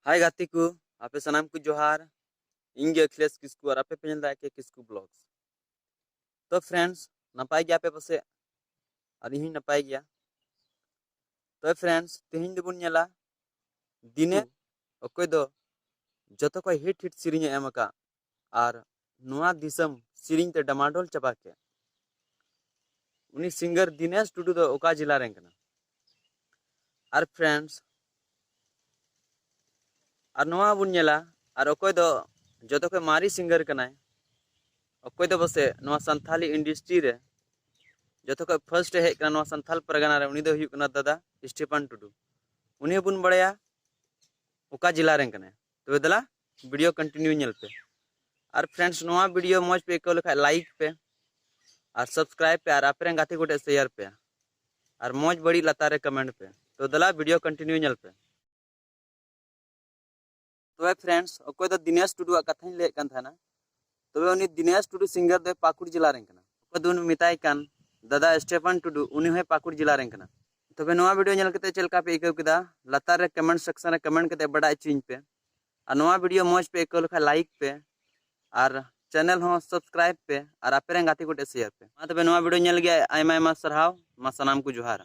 हाय गाती को आपे सनाम को जोहार इंगे अखिलेश किस्कू और आपे पेन दा के किस्कू ब्लॉग्स। तो फ्रेंड्स नपाय गया पे पसे और यही नपाय गया। तो फ्रेंड्स तेहिन दबुन नेला दिने अकोय दो जतो को हिट हिट सिरिंग एम का और नुआ दिसम सिरिंग ते डमाडोल चबा के उनी सिंगर दिनेश टुडू दो ओका जिला रें कना। और फ्रेंड्स और नुआ बुन नेला और अकोय दो जतो को मारी सिंगर कनाय अकोय दो बसे नुआ संथाली इंडस्ट्री रे जो को फर्स्ट हेज संथाल परगना रे उनी दो हुई कना दादा स्टीफन टुडू उनी बुन बड़ाया ओका जिला रें कने। तो दला वीडियो कंटिन्यू नेल पे और फ्रेंड्स नोआ वीडियो मौज पे को लेखा लाइक पे और सब्सक्राइब पे और आपरे गाती गोटे शेयर पे और मौज बड़ी लतारे कमेंट पे। तो दला वीडियो कंटिन्यू नेल पे। तो फ्रेंड्स अकोय दो दिनेश टुडू कथा ले कान थाना। तो उनी दिनेश टुडू सिंगर दे पाकुड़ जिला रें कना। अकोय दुन मिताय कान दादा स्टीफन टुडू उनी है पाकुड़ जिला रें कना। तबे नोआ वीडियो नेल कते चलका पे इको किदा लतार रे कमेंट सेक्शन रे कमेंट कते बड़ा चिंज पे और नोआ वीडियो मौज पे इको लेखा लाइक पे और चैनल हो सब्सक्राइब पे और आपरे गाती गोटे शेयर पे। तबे नोआ वीडियो नेल गया आयमा आयमा सरहाव मा सनाम को जोहार।